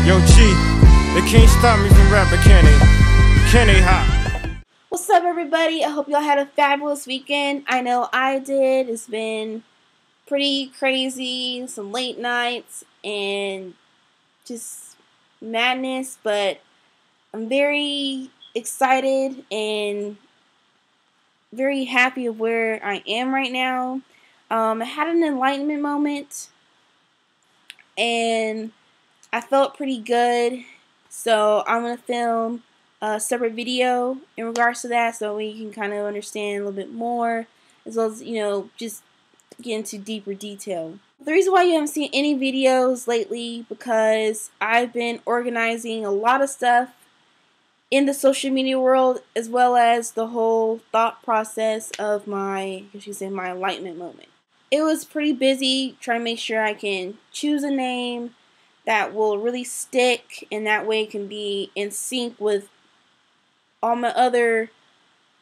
Yo, G, they can't stop me from rapping, can they? Can they, ha? What's up, everybody? I hope y'all had a fabulous weekend. I know I did. It's been pretty crazy, some late nights, and just madness, but I'm very excited and very happy of where I am right now. I had an enlightenment moment, and I felt pretty good, so I'm going to film a separate video in regards to that so we can kind of understand a little bit more, as well as, just get into deeper detail. The reason why you haven't seen any videos lately because I've been organizing a lot of stuff in the social media world, as well as the whole thought process of my enlightenment moment. It was pretty busy trying to make sure I can choose a name that will really stick, and that way it can be in sync with all my other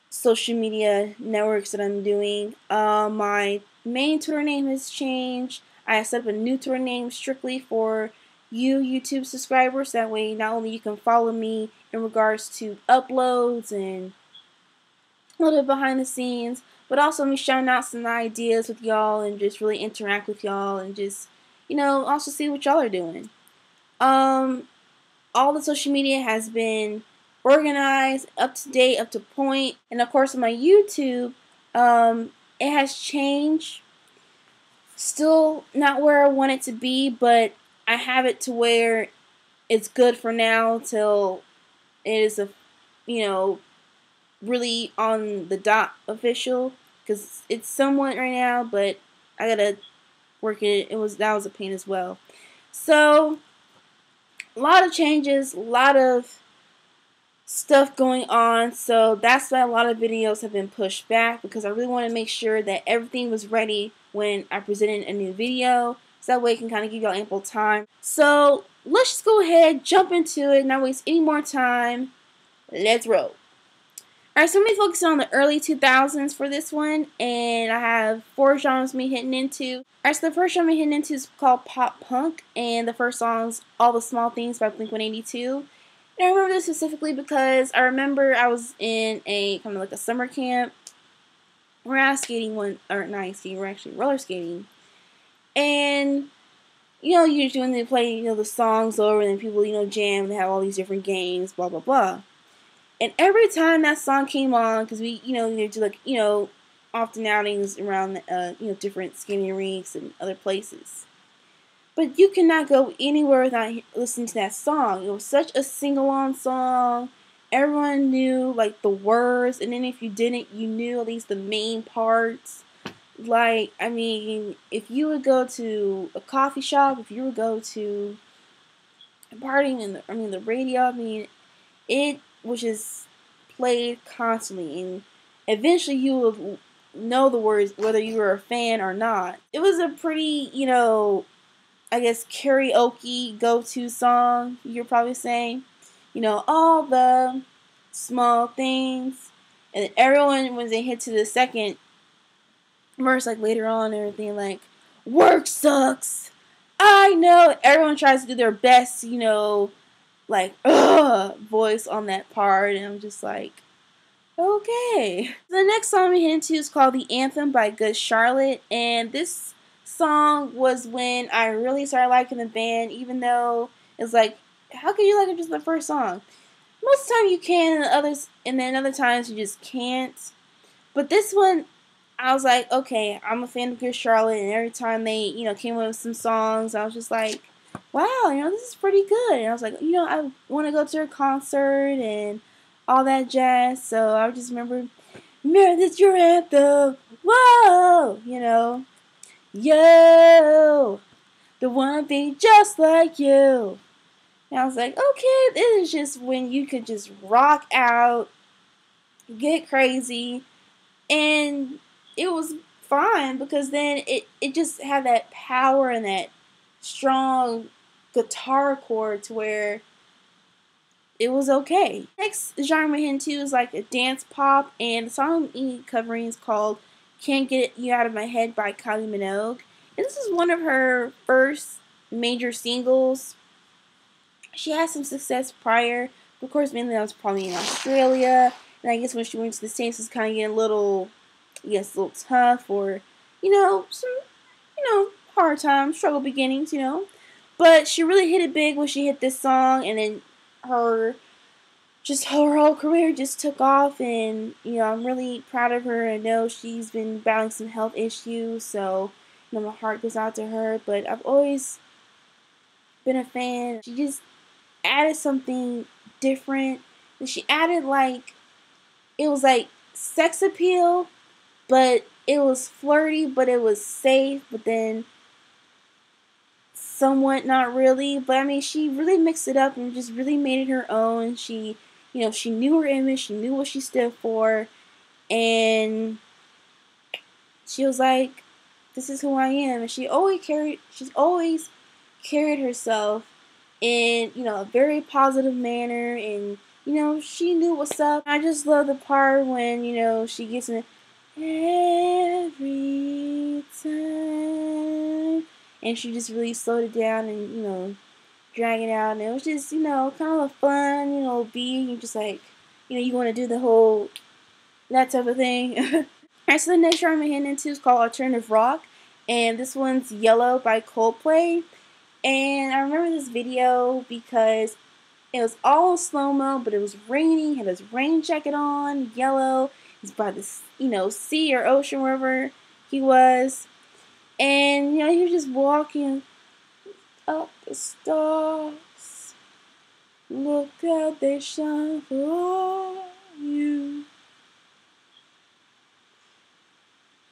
social media networks that I'm doing. My main Twitter name has changed. I set up a new Twitter name strictly for you YouTube subscribers. That way not only you can follow me in regards to uploads and a little bit behind the scenes, but also me shouting out some ideas with y'all and just really interact with y'all and just, also see what y'all are doing. All the social media has been organized, up to date, up to point, and of course on my YouTube, it has changed. Still not where I want it to be, but I have it to where it's good for now till it is really on the dot official, because it's somewhat right now, but I gotta work it. That was a pain as well. So a lot of changes, a lot of stuff going on, so that's why a lot of videos have been pushed back, because I really want to make sure that everything was ready when I presented a new video, so that way I can kind of give y'all ample time. So let's just go ahead, jump into it, not waste any more time. Let's roll. Alright, so I'm going to focus on the early 2000s for this one, and I have 4 genres me hitting into. Alright, so the first genre I'm hitting into is called pop punk, and the first song is All the Small Things by Blink-182. And I remember this specifically because I remember I was in a kind of like a summer camp. We're ice skating we're actually roller skating. And usually when they play, the songs over, and then people, jam, they have all these different games, blah blah blah. And every time that song came on, because we, they do like, often outings around, different skating rinks and other places. But you cannot go anywhere without listening to that song. It was such a sing-along song. Everyone knew, like, the words. And then if you didn't, you knew at least the main parts. Like, I mean, if you would go to a coffee shop, if you would go to a party, the radio, it was just played constantly, and eventually you would know the words whether you were a fan or not. It was a pretty, I guess karaoke go-to song, you're probably saying. All the small things. And everyone, when they hit to the second verse, like later on and everything, like, work sucks, I know. Everyone tries to do their best, like, voice on that part, and I'm just like, okay. The next song we hit into is called The Anthem by Good Charlotte, and this song was when I really started liking the band, even though it's like, how can you like it just the first song? Most of the time you can, and then other times you just can't. But this one, I was like, okay, I'm a fan of Good Charlotte, and every time they, came up with some songs, I was just like, wow, this is pretty good. And I was like, I want to go to a concert and all that jazz. So I just remember this your anthem. Whoa, yo, the one thing just like you. And I was like, okay, this is just when you could just rock out, get crazy, and it was fine because then it just had that power and that strong guitar chord to where it was okay. Next genre we're into is like a dance pop, and the song I'm covering is called Can't Get You Out of My Head by Kylie Minogue. And this is one of her first major singles. she had some success prior. Of course, mainly that was probably in Australia. And I guess when she went to the States, it was kind of getting a little, I guess, a little tough, or, some, hard times, struggle beginnings, But she really hit it big when she hit this song, and then her whole career just took off, and, I'm really proud of her. I know she's been battling some health issues, so, my heart goes out to her, but I've always been a fan. She just added something different, and she added, it was like sex appeal, but it was flirty, but it was safe, but then somewhat not really. But I mean, she really mixed it up and just really made it her own. She, she knew her image, she knew what she stood for, and she was like, this is who I am. And she's always carried herself in, a very positive manner, and she knew what's up. I just love the part when, she gets in every time, and she just really slowed it down and, drag it out, and it was just, kind of a fun, beat. You just like, you want to do the whole, that type of thing. Alright, so the next genre I'm heading into is called Alternative Rock, and this one's Yellow by Coldplay. And I remember this video because it was all in slow-mo, but it was raining. He had his rain jacket on, yellow. He's by the, sea or ocean, wherever he was. And, he was just walking up the stars. Look how they shine for you.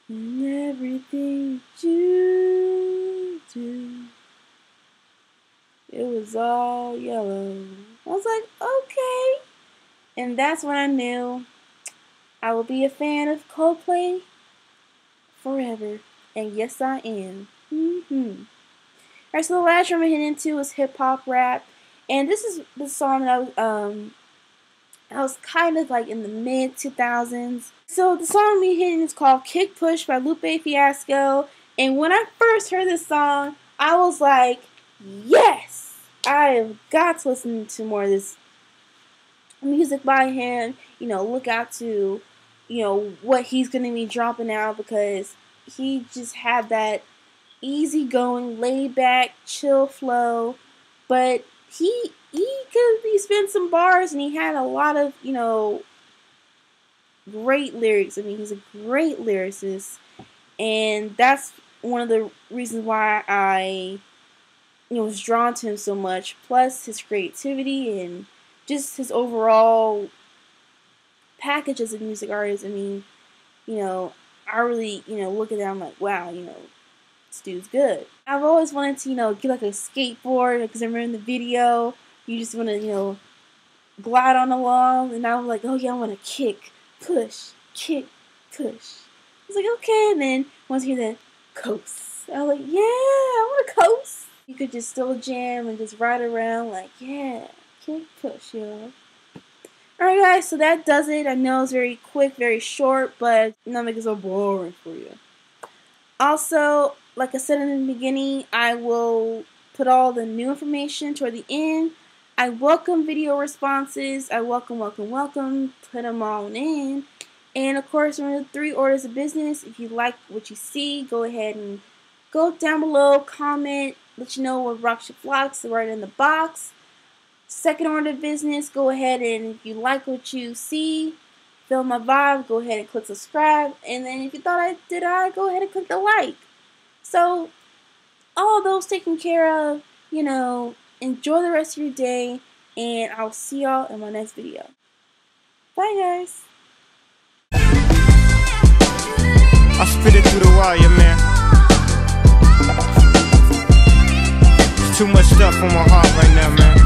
And everything you do. It was all yellow. I was like, okay. And that's when I knew I will be a fan of Coldplay forever. And yes, I am. Alright, so the last genre I'm hitting into is hip-hop rap. And this is the song that I was kind of like in the mid-2000s. So the song I'm hitting is called Kick Push by Lupe Fiasco. And when I first heard this song, I was like, yes! I have got to listen to more of this music by him. Look out to, what he's going to be dropping out, because he just had that easygoing, laid back, chill flow. But he could be spinning some bars, and he had a lot of, great lyrics. I mean, he's a great lyricist, and that's one of the reasons why I was drawn to him so much, plus his creativity and just his overall package as a music artist. I mean, I really, look at that, I'm like, wow, this dude's good. I've always wanted to, get like a skateboard, because I remember in the video, you just want to, glide on along, and I was like, oh yeah, I want to kick, push, kick, push. I was like, okay, and then once you hear that, coast. I was like, yeah, I want to coast. You could just still jam and just ride around like, yeah, kick, push, Alright guys, so that does it. I know it's very quick, very short, but not make it so boring for you. Also, like I said in the beginning, I will put all the new information toward the end. I welcome video responses. I welcome. Put them all in. And of course, remember the 3 orders of business. If you like what you see, go ahead and go down below, comment, let you know what rocks your flocks right in the box. Second order of business, go ahead and if you like what you see, feel my vibe, go ahead and click subscribe. And then if you thought I did, go ahead and click the like. So, all of those taken care of, enjoy the rest of your day, and I'll see y'all in my next video. Bye, guys. I spit it through the wire, man. There's too much stuff on my heart right now, man.